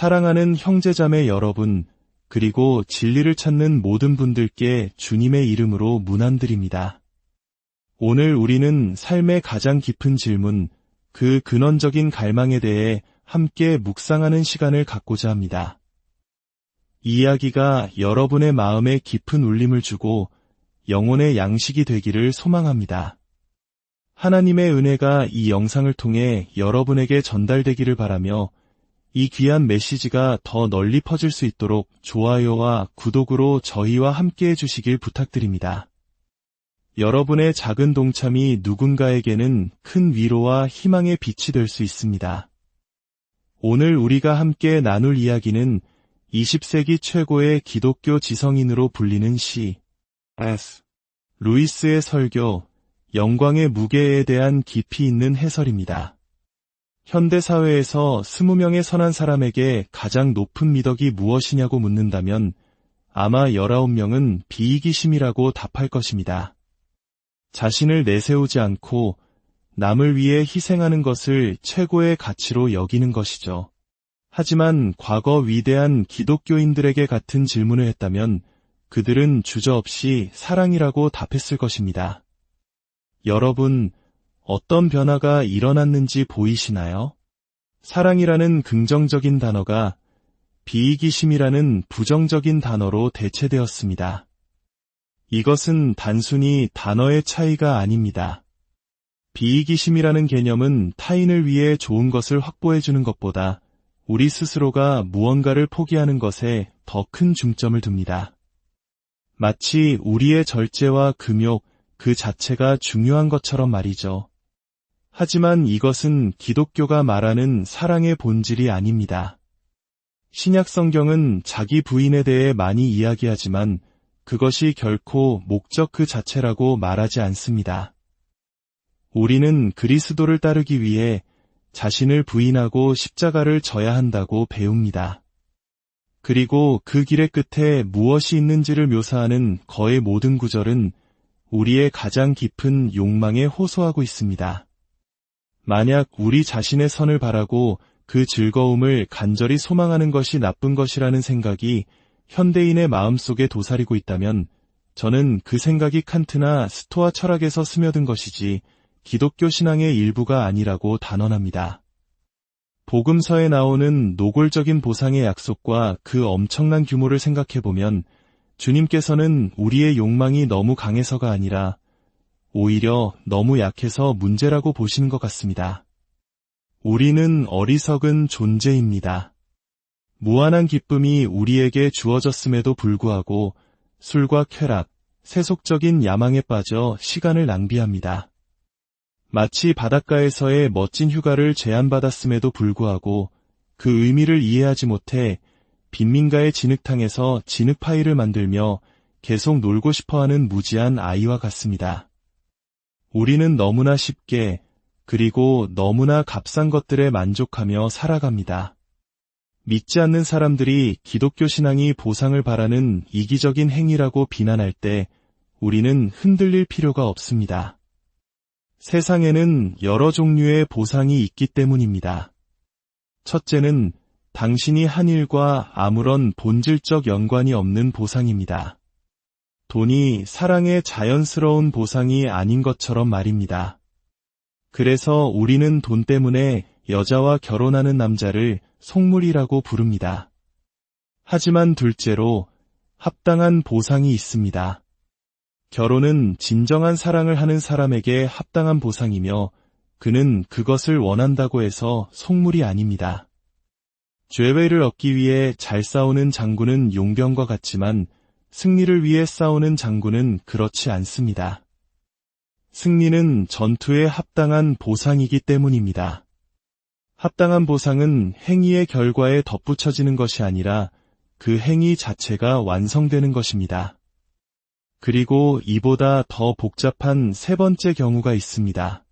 사랑하는 형제자매 여러분, 그리고 진리를 찾는 모든 분들께 주님의 이름으로 문안드립니다. 오늘 우리는 삶의 가장 깊은 질문, 그 근원적인 갈망에 대해 함께 묵상하는 시간을 갖고자 합니다. 이 이야기가 여러분의 마음에 깊은 울림을 주고 영혼의 양식이 되기를 소망합니다. 하나님의 은혜가 이 영상을 통해 여러분에게 전달되기를 바라며 이 귀한 메시지가 더 널리 퍼질 수 있도록 좋아요와 구독으로 저희와 함께 해주시길 부탁드립니다. 여러분의 작은 동참이 누군가에게는 큰 위로와 희망의 빛이 될 수 있습니다. 오늘 우리가 함께 나눌 이야기는 20세기 최고의 기독교 지성인으로 불리는 C.S. 루이스의 설교, 영광의 무게에 대한 깊이 있는 해설입니다. 현대사회에서 20명의 선한 사람에게 가장 높은 미덕이 무엇이냐고 묻는다면 아마 19명은 비이기심이라고 답할 것입니다. 자신을 내세우지 않고 남을 위해 희생하는 것을 최고의 가치로 여기는 것이죠. 하지만 과거 위대한 기독교인들에게 같은 질문을 했다면 그들은 주저없이 사랑이라고 답했을 것입니다. 여러분, 어떤 변화가 일어났는지 보이시나요? 사랑이라는 긍정적인 단어가 비이기심이라는 부정적인 단어로 대체되었습니다. 이것은 단순히 단어의 차이가 아닙니다. 비이기심이라는 개념은 타인을 위해 좋은 것을 확보해주는 것보다 우리 스스로가 무언가를 포기하는 것에 더 큰 중점을 둡니다. 마치 우리의 절제와 금욕 그 자체가 중요한 것처럼 말이죠. 하지만 이것은 기독교가 말하는 사랑의 본질이 아닙니다. 신약 성경은 자기 부인에 대해 많이 이야기하지만 그것이 결코 목적 그 자체라고 말하지 않습니다. 우리는 그리스도를 따르기 위해 자신을 부인하고 십자가를 져야 한다고 배웁니다. 그리고 그 길의 끝에 무엇이 있는지를 묘사하는 거의 모든 구절은 우리의 가장 깊은 욕망에 호소하고 있습니다. 만약 우리 자신의 선을 바라고 그 즐거움을 간절히 소망하는 것이 나쁜 것이라는 생각이 현대인의 마음속에 도사리고 있다면 저는 그 생각이 칸트나 스토아 철학에서 스며든 것이지 기독교 신앙의 일부가 아니라고 단언합니다. 복음서에 나오는 노골적인 보상의 약속과 그 엄청난 규모를 생각해보면 주님께서는 우리의 욕망이 너무 강해서가 아니라 오히려 너무 약해서 문제라고 보시는 것 같습니다. 우리는 어리석은 존재입니다. 무한한 기쁨이 우리에게 주어졌음에도 불구하고 술과 쾌락, 세속적인 야망에 빠져 시간을 낭비합니다. 마치 바닷가에서의 멋진 휴가를 제안받았음에도 불구하고 그 의미를 이해하지 못해 빈민가의 진흙탕에서 진흙파이를 만들며 계속 놀고 싶어하는 무지한 아이와 같습니다. 우리는 너무나 쉽게 그리고 너무나 값싼 것들에 만족하며 살아갑니다. 믿지 않는 사람들이 기독교 신앙이 보상을 바라는 이기적인 행위라고 비난할 때 우리는 흔들릴 필요가 없습니다. 세상에는 여러 종류의 보상이 있기 때문입니다. 첫째는 당신이 한 일과 아무런 본질적 연관이 없는 보상입니다. 돈이 사랑의 자연스러운 보상이 아닌 것처럼 말입니다. 그래서 우리는 돈 때문에 여자와 결혼하는 남자를 속물이라고 부릅니다. 하지만 둘째로 합당한 보상이 있습니다. 결혼은 진정한 사랑을 하는 사람에게 합당한 보상이며 그는 그것을 원한다고 해서 속물이 아닙니다. 죄회를 얻기 위해 잘 싸우는 장군은 용병과 같지만 승리를 위해 싸우는 장군은 그렇지 않습니다. 승리는 전투에 합당한 보상이기 때문입니다. 합당한 보상은 행위의 결과에 덧붙여지는 것이 아니라 그 행위 자체가 완성되는 것입니다. 그리고 이보다 더 복잡한 세 번째 경우가 있습니다.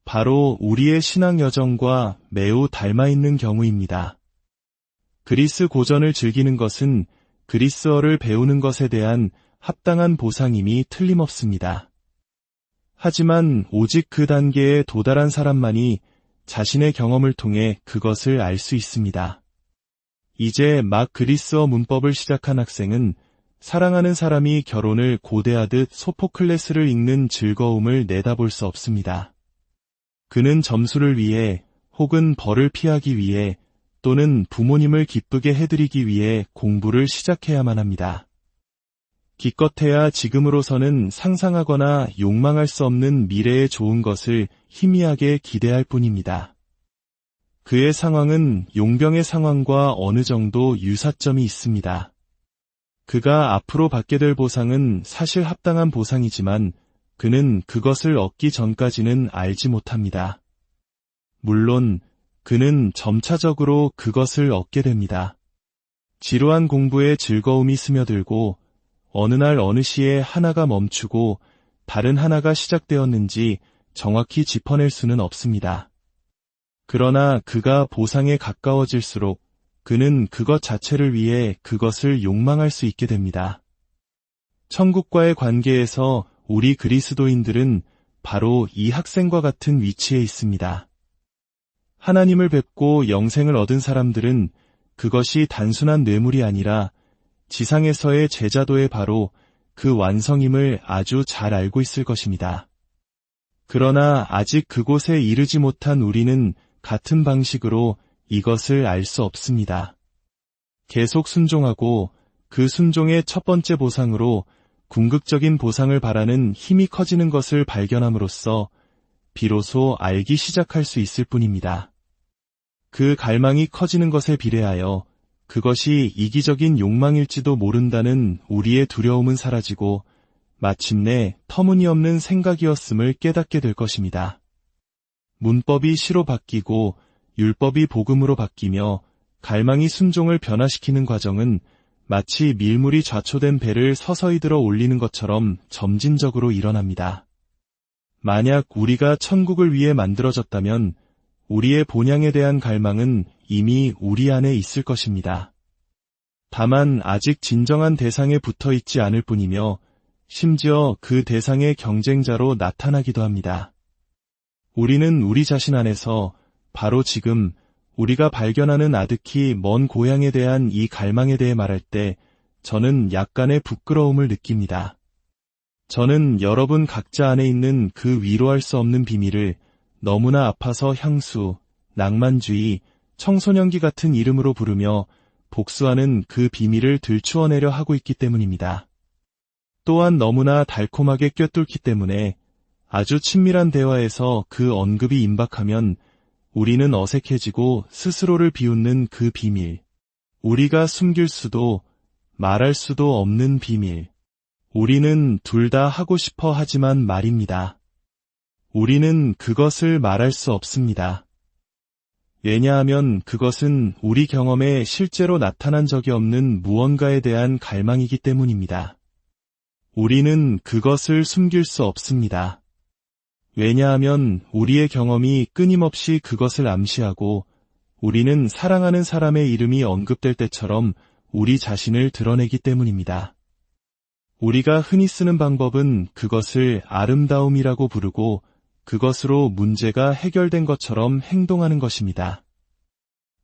바로 우리의 신앙 여정과 매우 닮아있는 경우입니다. 그리스 고전을 즐기는 것은 그리스어를 배우는 것에 대한 합당한 보상임이 틀림없습니다. 하지만 오직 그 단계에 도달한 사람만이 자신의 경험을 통해 그것을 알 수 있습니다. 이제 막 그리스어 문법을 시작한 학생은 사랑하는 사람이 결혼을 고대하듯 소포클레스를 읽는 즐거움을 내다볼 수 없습니다. 그는 점수를 위해 혹은 벌을 피하기 위해 또는 부모님을 기쁘게 해드리기 위해 공부를 시작해야만 합니다. 기껏해야 지금으로서는 상상하거나 욕망할 수 없는 미래의 좋은 것을 희미하게 기대할 뿐입니다. 그의 상황은 용병의 상황과 어느 정도 유사점이 있습니다. 그가 앞으로 받게 될 보상은 사실 합당한 보상이지만 그는 그것을 얻기 전까지는 알지 못합니다. 물론 그는 점차적으로 그것을 얻게 됩니다. 지루한 공부에 즐거움이 스며들고 어느 날 어느 시에 하나가 멈추고 다른 하나가 시작되었는지 정확히 짚어낼 수는 없습니다. 그러나 그가 보상에 가까워질수록 그는 그것 자체를 위해 그것을 욕망할 수 있게 됩니다. 천국과의 관계에서 우리 그리스도인들은 바로 이 학생과 같은 위치에 있습니다. 하나님을 뵙고 영생을 얻은 사람들은 그것이 단순한 뇌물이 아니라 지상에서의 제자도의 바로 그 완성임을 아주 잘 알고 있을 것입니다. 그러나 아직 그곳에 이르지 못한 우리는 같은 방식으로 이것을 알 수 없습니다. 계속 순종하고 그 순종의 첫 번째 보상으로 궁극적인 보상을 바라는 힘이 커지는 것을 발견함으로써 비로소 알기 시작할 수 있을 뿐입니다. 그 갈망이 커지는 것에 비례하여 그것이 이기적인 욕망일지도 모른다는 우리의 두려움은 사라지고 마침내 터무니없는 생각이었음을 깨닫게 될 것입니다. 문법이 시로 바뀌고 율법이 복음으로 바뀌며 갈망이 순종을 변화시키는 과정은 마치 밀물이 좌초된 배를 서서히 들어 올리는 것처럼 점진적으로 일어납니다. 만약 우리가 천국을 위해 만들어졌다면 우리의 본향에 대한 갈망은 이미 우리 안에 있을 것입니다. 다만 아직 진정한 대상에 붙어 있지 않을 뿐이며 심지어 그 대상의 경쟁자로 나타나기도 합니다. 우리는 우리 자신 안에서 바로 지금 우리가 발견하는 아득히 먼 고향에 대한 이 갈망에 대해 말할 때 저는 약간의 부끄러움을 느낍니다. 저는 여러분 각자 안에 있는 그 위로할 수 없는 비밀을 너무나 아파서 향수, 낭만주의, 청소년기 같은 이름으로 부르며 복수하는 그 비밀을 들추어내려 하고 있기 때문입니다. 또한 너무나 달콤하게 꿰뚫기 때문에 아주 친밀한 대화에서 그 언급이 임박하면 우리는 어색해지고 스스로를 비웃는 그 비밀, 우리가 숨길 수도 말할 수도 없는 비밀, 우리는 둘 다 하고 싶어 하지만 말입니다. 우리는 그것을 말할 수 없습니다. 왜냐하면 그것은 우리 경험에 실제로 나타난 적이 없는 무언가에 대한 갈망이기 때문입니다. 우리는 그것을 숨길 수 없습니다. 왜냐하면 우리의 경험이 끊임없이 그것을 암시하고 우리는 사랑하는 사람의 이름이 언급될 때처럼 우리 자신을 드러내기 때문입니다. 우리가 흔히 쓰는 방법은 그것을 아름다움이라고 부르고 그것으로 문제가 해결된 것처럼 행동하는 것입니다.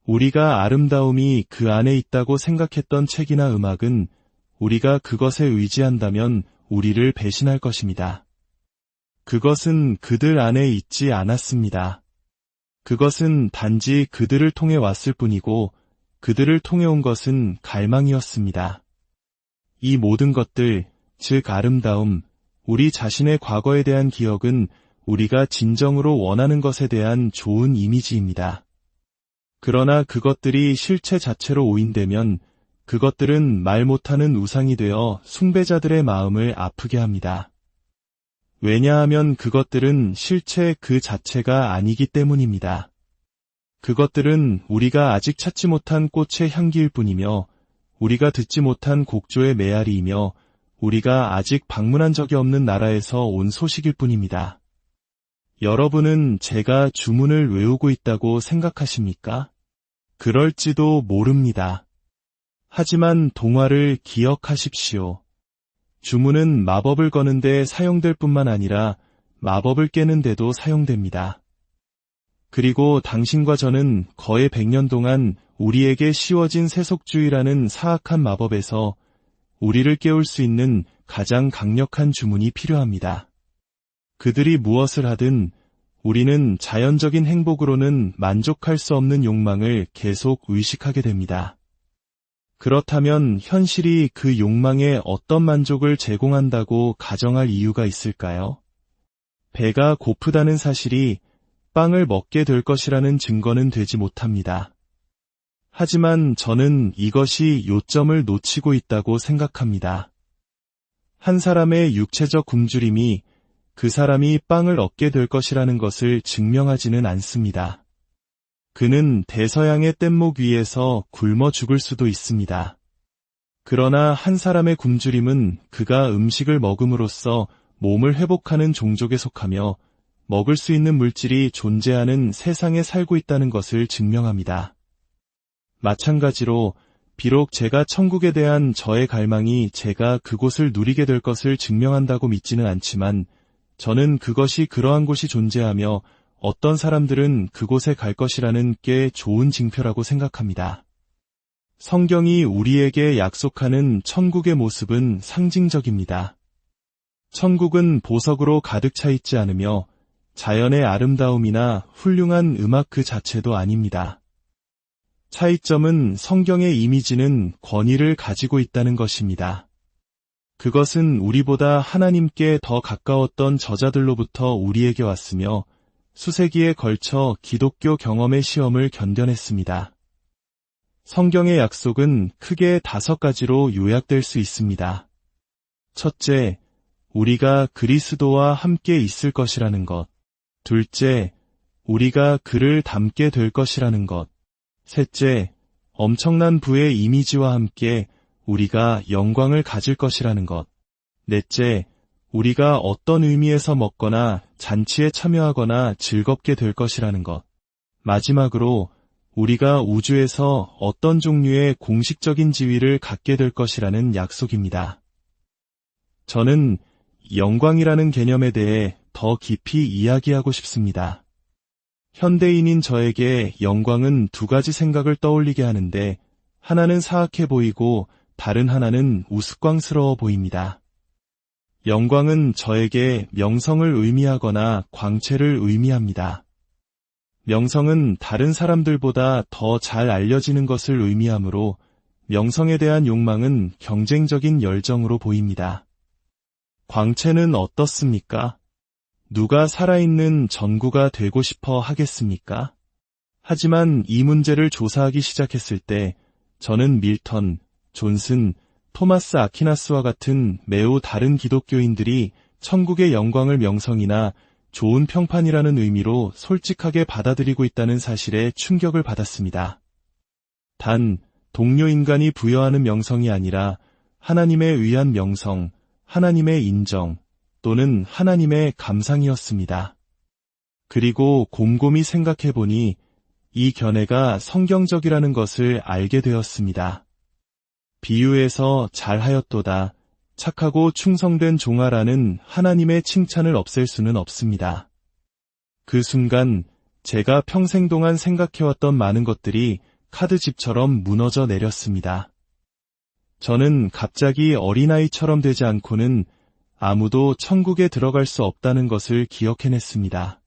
우리가 아름다움이 그 안에 있다고 생각했던 책이나 음악은 우리가 그것에 의지한다면 우리를 배신할 것입니다. 그것은 그들 안에 있지 않았습니다. 그것은 단지 그들을 통해 왔을 뿐이고 그들을 통해 온 것은 갈망이었습니다. 이 모든 것들, 즉 아름다움, 우리 자신의 과거에 대한 기억은 우리가 진정으로 원하는 것에 대한 좋은 이미지입니다. 그러나 그것들이 실체 자체로 오인되면 그것들은 말 못하는 우상이 되어 숭배자들의 마음을 아프게 합니다. 왜냐하면 그것들은 실체 그 자체가 아니기 때문입니다. 그것들은 우리가 아직 찾지 못한 꽃의 향기일 뿐이며 우리가 듣지 못한 곡조의 메아리이며 우리가 아직 방문한 적이 없는 나라에서 온 소식일 뿐입니다. 여러분은 제가 주문을 외우고 있다고 생각하십니까? 그럴지도 모릅니다. 하지만 동화를 기억하십시오. 주문은 마법을 거는데 사용될 뿐만 아니라 마법을 깨는데도 사용됩니다. 그리고 당신과 저는 거의 100년 동안 우리에게 씌워진 세속주의라는 사악한 마법에서 우리를 깨울 수 있는 가장 강력한 주문이 필요합니다. 그들이 무엇을 하든 우리는 자연적인 행복으로는 만족할 수 없는 욕망을 계속 의식하게 됩니다. 그렇다면 현실이 그 욕망에 어떤 만족을 제공한다고 가정할 이유가 있을까요? 배가 고프다는 사실이 빵을 먹게 될 것이라는 증거는 되지 못합니다. 하지만 저는 이것이 요점을 놓치고 있다고 생각합니다. 한 사람의 육체적 굶주림이 그 사람이 빵을 얻게 될 것이라는 것을 증명하지는 않습니다. 그는 대서양의 뗏목 위에서 굶어 죽을 수도 있습니다. 그러나 한 사람의 굶주림은 그가 음식을 먹음으로써 몸을 회복하는 종족에 속하며 먹을 수 있는 물질이 존재하는 세상에 살고 있다는 것을 증명합니다. 마찬가지로 비록 제가 천국에 대한 저의 갈망이 제가 그곳을 누리게 될 것을 증명한다고 믿지는 않지만 저는 그것이 그러한 곳이 존재하며 어떤 사람들은 그곳에 갈 것이라는 꽤 좋은 징표라고 생각합니다. 성경이 우리에게 약속하는 천국의 모습은 상징적입니다. 천국은 보석으로 가득 차 있지 않으며 자연의 아름다움이나 훌륭한 음악 그 자체도 아닙니다. 차이점은 성경의 이미지는 권위를 가지고 있다는 것입니다. 그것은 우리보다 하나님께 더 가까웠던 저자들로부터 우리에게 왔으며 수세기에 걸쳐 기독교 경험의 시험을 견뎌냈습니다. 성경의 약속은 크게 5가지로 요약될 수 있습니다. 첫째, 우리가 그리스도와 함께 있을 것이라는 것. 둘째, 우리가 그를 닮게 될 것이라는 것. 셋째, 엄청난 부의 이미지와 함께 우리가 영광을 가질 것이라는 것. 넷째, 우리가 어떤 의미에서 먹거나 잔치에 참여하거나 즐겁게 될 것이라는 것. 마지막으로 우리가 우주에서 어떤 종류의 공식적인 지위를 갖게 될 것이라는 약속입니다. 저는 영광이라는 개념에 대해 더 깊이 이야기하고 싶습니다. 현대인인 저에게 영광은 2가지 생각을 떠올리게 하는데 하나는 사악해 보이고 다른 하나는 우스꽝스러워 보입니다. 영광은 저에게 명성을 의미하거나 광채를 의미합니다. 명성은 다른 사람들보다 더 잘 알려지는 것을 의미하므로 명성에 대한 욕망은 경쟁적인 열정으로 보입니다. 광채는 어떻습니까? 누가 살아있는 전구가 되고 싶어 하겠습니까? 하지만 이 문제를 조사하기 시작했을 때 저는 밀턴, 존슨, 토마스 아퀴나스와 같은 매우 다른 기독교인들이 천국의 영광을 명성이나 좋은 평판이라는 의미로 솔직하게 받아들이고 있다는 사실에 충격을 받았습니다. 단, 동료 인간이 부여하는 명성이 아니라 하나님에 의한 명성, 하나님의 인정, 또는 하나님의 감상이었습니다. 그리고 곰곰이 생각해보니 이 견해가 성경적이라는 것을 알게 되었습니다. 비유에서 잘하였도다, 착하고 충성된 종아라는 하나님의 칭찬을 없앨 수는 없습니다. 그 순간 제가 평생 동안 생각해왔던 많은 것들이 카드집처럼 무너져 내렸습니다. 저는 갑자기 어린아이처럼 되지 않고는 아무도 천국에 들어갈 수 없다는 것을 기억해냈습니다.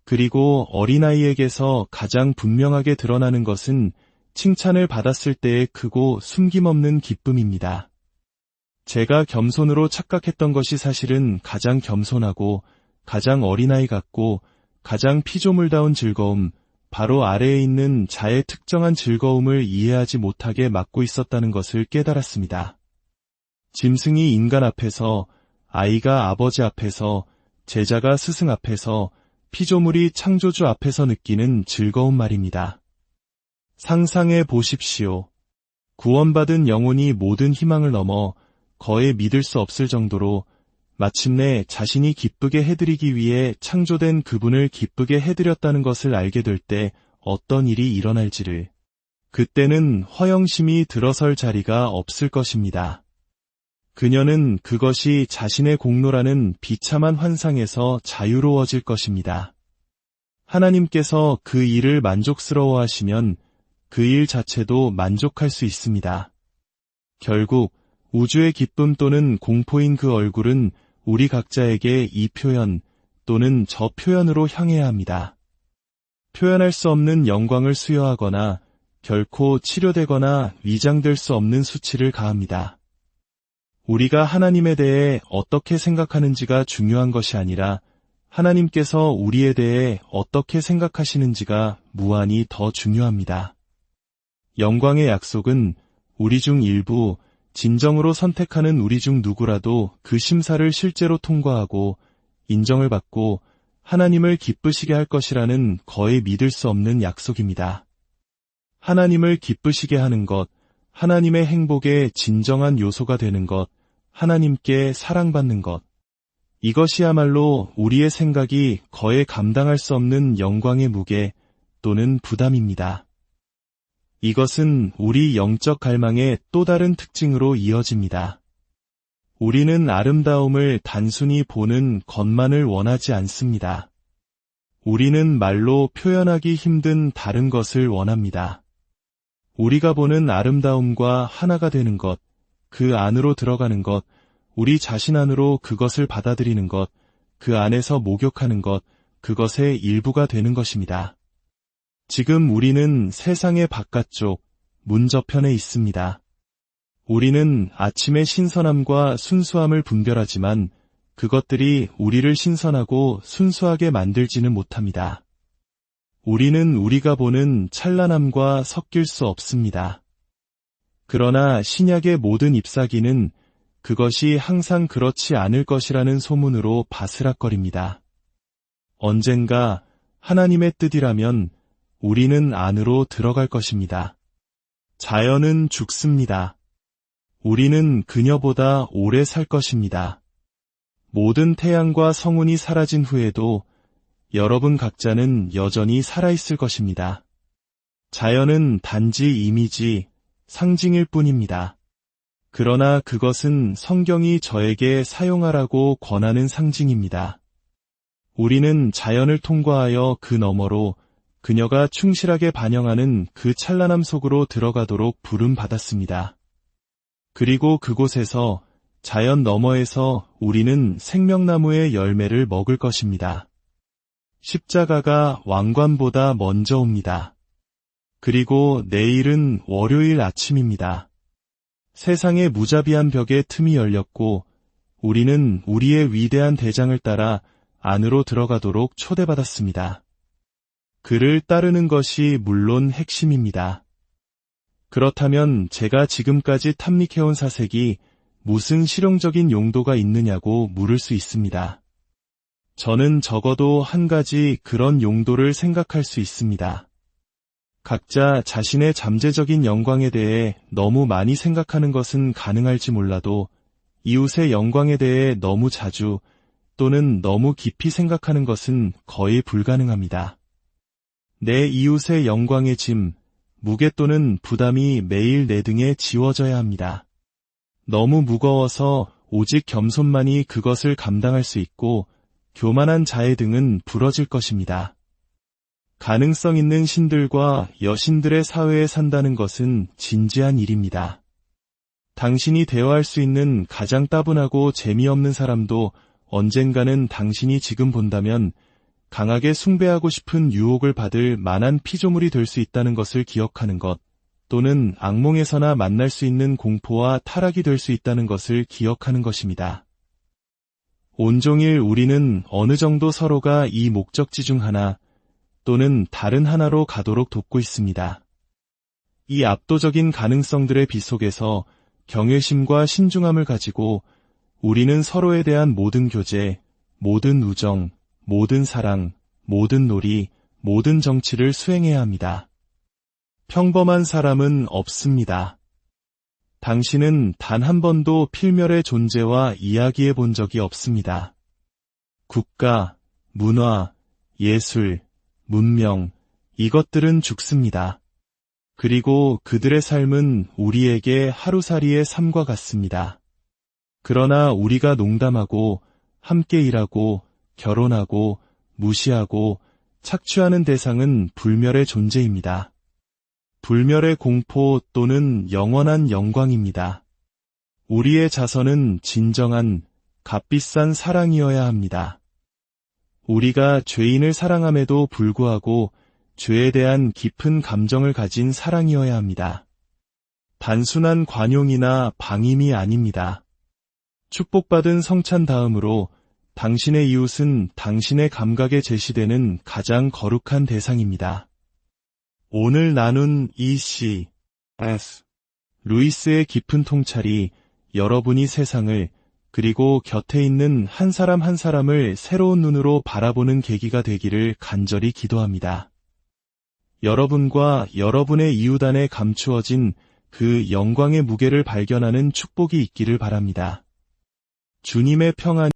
그리고 어린아이에게서 가장 분명하게 드러나는 것은 칭찬을 받았을 때의 크고 숨김없는 기쁨입니다. 제가 겸손으로 착각했던 것이 사실은 가장 겸손하고 가장 어린아이 같고 가장 피조물다운 즐거움, 바로 아래에 있는 자의 특정한 즐거움을 이해하지 못하게 막고 있었다는 것을 깨달았습니다. 짐승이 인간 앞에서, 아이가 아버지 앞에서, 제자가 스승 앞에서, 피조물이 창조주 앞에서 느끼는 즐거운 말입니다. 상상해 보십시오. 구원받은 영혼이 모든 희망을 넘어 거의 믿을 수 없을 정도로 마침내 자신이 기쁘게 해드리기 위해 창조된 그분을 기쁘게 해드렸다는 것을 알게 될 때 어떤 일이 일어날지를. 그때는 허영심이 들어설 자리가 없을 것입니다. 그녀는 그것이 자신의 공로라는 비참한 환상에서 자유로워질 것입니다. 하나님께서 그 일을 만족스러워 하시면 그 일 자체도 만족할 수 있습니다. 결국 우주의 기쁨 또는 공포인 그 얼굴은 우리 각자에게 이 표현 또는 저 표현으로 향해야 합니다. 표현할 수 없는 영광을 수여하거나 결코 치료되거나 위장될 수 없는 수치를 가합니다. 우리가 하나님에 대해 어떻게 생각하는지가 중요한 것이 아니라 하나님께서 우리에 대해 어떻게 생각하시는지가 무한히 더 중요합니다. 영광의 약속은 우리 중 일부, 진정으로 선택하는 우리 중 누구라도 그 심사를 실제로 통과하고 인정을 받고 하나님을 기쁘시게 할 것이라는 거의 믿을 수 없는 약속입니다. 하나님을 기쁘시게 하는 것, 하나님의 행복의 진정한 요소가 되는 것, 하나님께 사랑받는 것, 이것이야말로 우리의 생각이 거의 감당할 수 없는 영광의 무게 또는 부담입니다. 이것은 우리 영적 갈망의 또 다른 특징으로 이어집니다. 우리는 아름다움을 단순히 보는 것만을 원하지 않습니다. 우리는 말로 표현하기 힘든 다른 것을 원합니다. 우리가 보는 아름다움과 하나가 되는 것, 그 안으로 들어가는 것, 우리 자신 안으로 그것을 받아들이는 것, 그 안에서 목욕하는 것, 그것의 일부가 되는 것입니다. 지금 우리는 세상의 바깥쪽, 문저편에 있습니다. 우리는 아침의 신선함과 순수함을 분별하지만 그것들이 우리를 신선하고 순수하게 만들지는 못합니다. 우리는 우리가 보는 찬란함과 섞일 수 없습니다. 그러나 신약의 모든 잎사귀는 그것이 항상 그렇지 않을 것이라는 소문으로 바스락거립니다. 언젠가 하나님의 뜻이라면 우리는 안으로 들어갈 것입니다. 자연은 죽습니다. 우리는 그녀보다 오래 살 것입니다. 모든 태양과 성운이 사라진 후에도 여러분 각자는 여전히 살아있을 것입니다. 자연은 단지 이미지, 상징일 뿐입니다. 그러나 그것은 성경이 저에게 사용하라고 권하는 상징입니다. 우리는 자연을 통과하여 그 너머로 그녀가 충실하게 반영하는 그 찬란함 속으로 들어가도록 부름받았습니다. 그리고 그곳에서 자연 너머에서 우리는 생명나무의 열매를 먹을 것입니다. 십자가가 왕관보다 먼저 옵니다. 그리고 내일은 월요일 아침입니다. 세상의 무자비한 벽에 틈이 열렸고 우리는 우리의 위대한 대장을 따라 안으로 들어가도록 초대받았습니다. 그를 따르는 것이 물론 핵심입니다. 그렇다면 제가 지금까지 탐닉해온 사색이 무슨 실용적인 용도가 있느냐고 물을 수 있습니다. 저는 적어도 한 가지 그런 용도를 생각할 수 있습니다. 각자 자신의 잠재적인 영광에 대해 너무 많이 생각하는 것은 가능할지 몰라도 이웃의 영광에 대해 너무 자주 또는 너무 깊이 생각하는 것은 거의 불가능합니다. 내 이웃의 영광의 짐, 무게 또는 부담이 매일 내 등에 지워져야 합니다. 너무 무거워서 오직 겸손만이 그것을 감당할 수 있고 교만한 자의 등은 부러질 것입니다. 가능성 있는 신들과 여신들의 사회에 산다는 것은 진지한 일입니다. 당신이 대화할 수 있는 가장 따분하고 재미없는 사람도 언젠가는 당신이 지금 본다면 강하게 숭배하고 싶은 유혹을 받을 만한 피조물이 될 수 있다는 것을 기억하는 것, 또는 악몽에서나 만날 수 있는 공포와 타락이 될 수 있다는 것을 기억하는 것입니다. 온종일 우리는 어느 정도 서로가 이 목적지 중 하나 또는 다른 하나로 가도록 돕고 있습니다. 이 압도적인 가능성들의 빛 속에서 경외심과 신중함을 가지고 우리는 서로에 대한 모든 교제, 모든 우정, 모든 사랑, 모든 놀이, 모든 정치를 수행해야 합니다. 평범한 사람은 없습니다. 당신은 단 한 번도 필멸의 존재와 이야기해 본 적이 없습니다. 국가, 문화, 예술, 문명, 이것들은 죽습니다. 그리고 그들의 삶은 우리에게 하루살이의 삶과 같습니다. 그러나 우리가 농담하고 함께 일하고 결혼하고 무시하고 착취하는 대상은 불멸의 존재입니다. 불멸의 공포 또는 영원한 영광입니다. 우리의 자선은 진정한 값비싼 사랑이어야 합니다. 우리가 죄인을 사랑함에도 불구하고 죄에 대한 깊은 감정을 가진 사랑이어야 합니다. 단순한 관용이나 방임이 아닙니다. 축복받은 성찬 다음으로 당신의 이웃은 당신의 감각에 제시되는 가장 거룩한 대상입니다. 오늘 나눈 이 C.S. 루이스의 깊은 통찰이 여러분이 세상을 그리고 곁에 있는 한 사람 한 사람을 새로운 눈으로 바라보는 계기가 되기를 간절히 기도합니다. 여러분과 여러분의 이웃 안에 감추어진 그 영광의 무게를 발견하는 축복이 있기를 바랍니다. 주님의 평안이